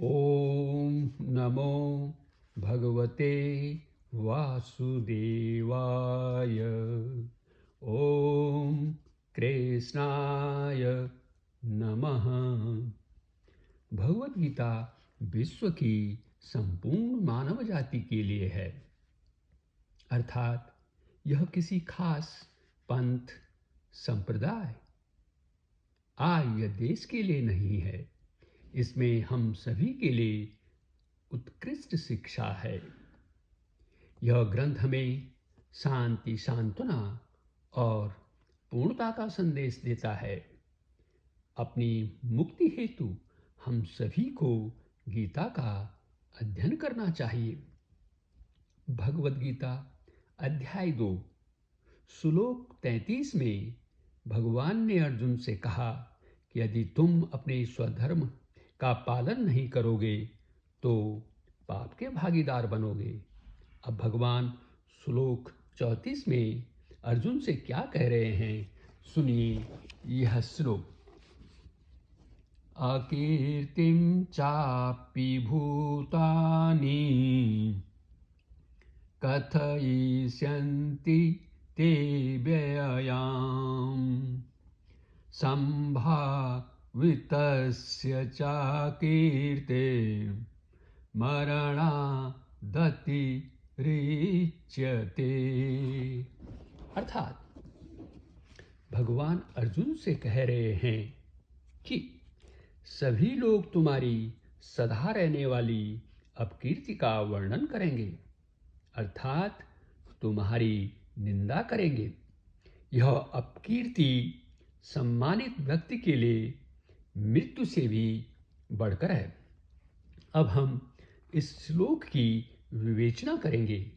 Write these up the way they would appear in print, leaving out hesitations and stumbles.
ॐ नमो भगवते वासुदेवाय। ॐ कृष्णाय नमः। भगवत गीता विश्व की संपूर्ण मानव जाति के लिए है, अर्थात यह किसी खास पंथ, संप्रदाय, आय या देश के लिए नहीं है। इसमें हम सभी के लिए उत्कृष्ट शिक्षा है। यह ग्रंथ हमें शांति, सांत्वना और पूर्णता का संदेश देता है। अपनी मुक्ति हेतु हम सभी को गीता का अध्ययन करना चाहिए। भगवद गीता अध्याय 2 श्लोक 33 में भगवान ने अर्जुन से कहा कि यदि तुम अपने स्वधर्म का पालन नहीं करोगे तो पाप के भागीदार बनोगे। अब भगवान श्लोक 34 में अर्जुन से क्या कह रहे हैं, सुनिए यह श्लोक। अकीर्तिं चापि भूतानि कथयिष्यन्ति ते व्ययाम् संभावितस्य च कीर्ते मरणादतिरिच्यते। अर्थात भगवान अर्जुन से कह रहे हैं कि सभी लोग तुम्हारी सदा रहने वाली अपकीर्ति का वर्णन करेंगे, अर्थात तुम्हारी निंदा करेंगे। यह अपकीर्ति सम्मानित व्यक्ति के लिए मृत्यु से भी बढ़कर है। अब हम इस श्लोक की विवेचना करेंगे।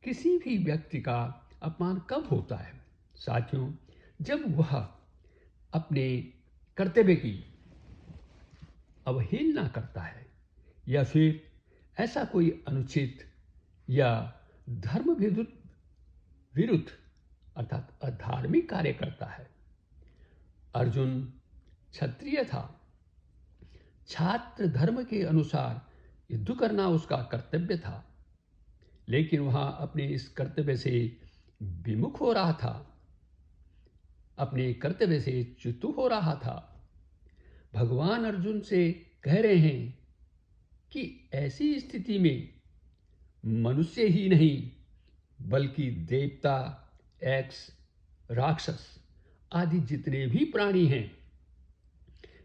किसी भी व्यक्ति का अपमान कब होता है? साथियों, जब वह अपने कर्तव्य की अवहेलना करता है या फिर ऐसा कोई अनुचित या धर्म विरुद्ध अर्थात अधार्मिक कार्य करता है। अर्जुन क्षत्रिय था। छात्र धर्म के अनुसार युद्ध करना उसका कर्तव्य था, लेकिन वह अपने इस कर्तव्य से विमुख हो रहा था, अपने कर्तव्य से च्युत हो रहा था। भगवान अर्जुन से कह रहे हैं कि ऐसी स्थिति में मनुष्य ही नहीं बल्कि देवता, यक्ष, राक्षस आदि जितने भी प्राणी हैं,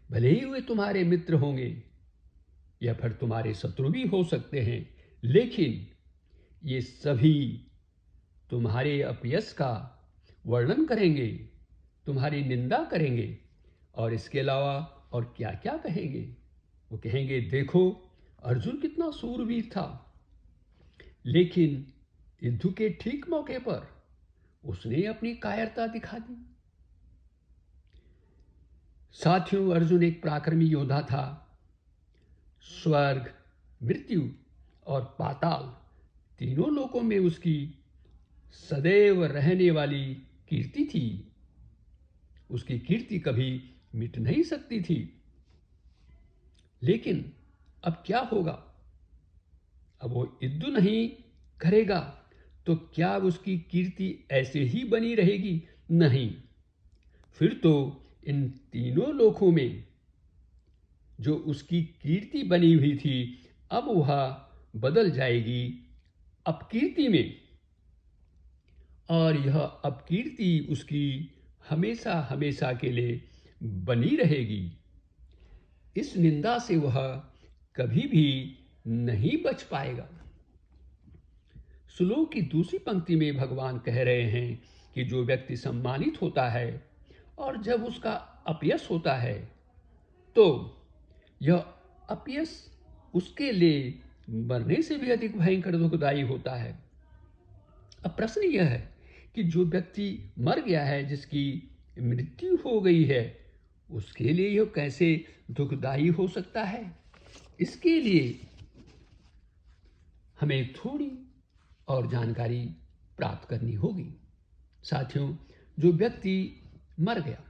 भले ही वे तुम्हारे मित्र होंगे या फिर तुम्हारे शत्रु भी हो सकते हैं, लेकिन ये सभी तुम्हारे अपयश का वर्णन करेंगे, तुम्हारी निंदा करेंगे और इसके अलावा और क्या क्या कहेंगे। वो कहेंगे, देखो अर्जुन कितना सूरवीर था, लेकिन युद्ध के ठीक मौके पर उसने अपनी कायरता दिखा दी। साथियों, अर्जुन एक पराक्रमी योद्धा था। स्वर्ग, मृत्यु और पाताल तीनों लोकों में उसकी सदैव रहने वाली कीर्ति थी। उसकी कीर्ति कभी मिट नहीं सकती थी। लेकिन अब क्या होगा? अब वो युद्ध नहीं करेगा तो क्या उसकी कीर्ति ऐसे ही बनी रहेगी? नहीं, फिर तो इन तीनों लोकों में जो उसकी कीर्ति बनी हुई थी, अब वह बदल जाएगी अपकीर्ति में, और यह अपकीर्ति उसकी हमेशा हमेशा के लिए बनी रहेगी। इस निंदा से वह कभी भी नहीं बच पाएगा। श्लोक की दूसरी पंक्ति में भगवान कह रहे हैं कि जो व्यक्ति सम्मानित होता है और जब उसका अपयश होता है तो यह अपयश उसके लिए मरने से भी अधिक भयंकर दुखदायी होता है। अब प्रश्न यह है कि जो व्यक्ति मर गया है, जिसकी मृत्यु हो गई है, उसके लिए यह कैसे दुखदायी हो सकता है? इसके लिए हमें थोड़ी और जानकारी प्राप्त करनी होगी। साथियों, जो व्यक्ति मर गया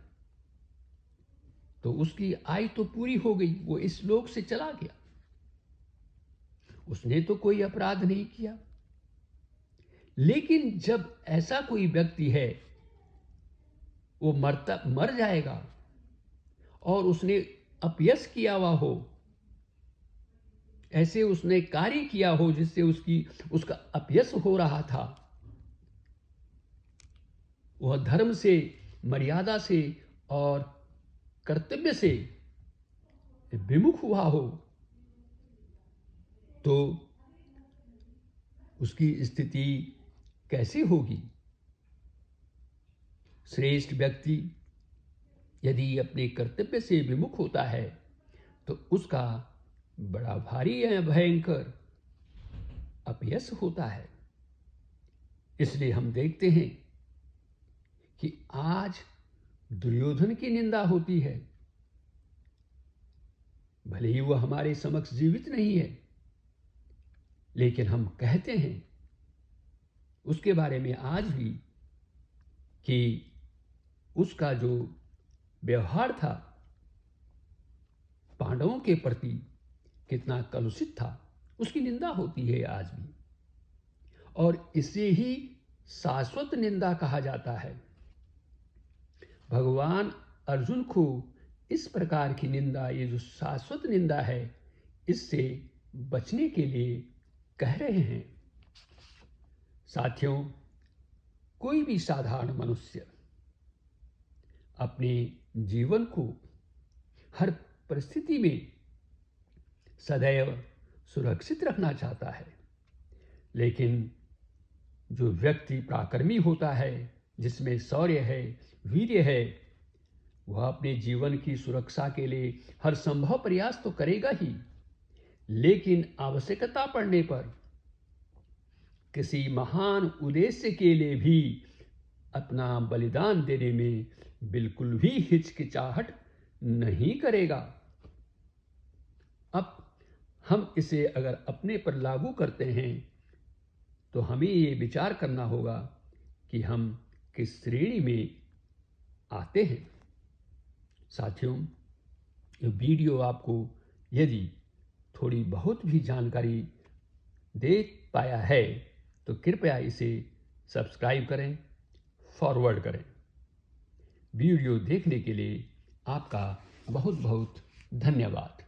तो उसकी आयु तो पूरी हो गई, वो इस लोक से चला गया। उसने तो कोई अपराध नहीं किया। लेकिन जब ऐसा कोई व्यक्ति है, वो मर जाएगा और उसने अपयश किया हुआ हो, ऐसे उसने कार्य किया हो जिससे उसका अपयश हो रहा था, वह धर्म से, मर्यादा से और कर्तव्य से विमुख हुआ हो, तो उसकी स्थिति कैसे होगी? श्रेष्ठ व्यक्ति यदि अपने कर्तव्य से विमुख होता है तो उसका बड़ा भारी या भयंकर अपयश होता है। इसलिए हम देखते हैं कि आज दुर्योधन की निंदा होती है। भले ही वह हमारे समक्ष जीवित नहीं है, लेकिन हम कहते हैं उसके बारे में आज भी कि उसका जो व्यवहार था पांडवों के प्रति कितना कलुषित था, उसकी निंदा होती है आज भी। और इसे ही शाश्वत निंदा कहा जाता है। भगवान अर्जुन को इस प्रकार की निंदा, ये जो शाश्वत निंदा है, इससे बचने के लिए कह रहे हैं। साथियों, कोई भी साधारण मनुष्य अपने जीवन को हर परिस्थिति में सदैव सुरक्षित रखना चाहता है, लेकिन जो व्यक्ति पराक्रमी होता है, जिसमें शौर्य है, वीर्य है, वह अपने जीवन की सुरक्षा के लिए हर संभव प्रयास तो करेगा ही, लेकिन आवश्यकता पड़ने पर किसी महान उद्देश्य के लिए भी अपना बलिदान देने में बिल्कुल भी हिचकिचाहट नहीं करेगा। अब हम इसे अगर अपने पर लागू करते हैं तो हमें ये विचार करना होगा कि हम किस श्रेणी में आते हैं। साथियों, ये वीडियो आपको यदि थोड़ी बहुत भी जानकारी दे पाया है तो कृपया इसे सब्सक्राइब करें, फॉरवर्ड करें। वीडियो देखने के लिए आपका बहुत बहुत धन्यवाद।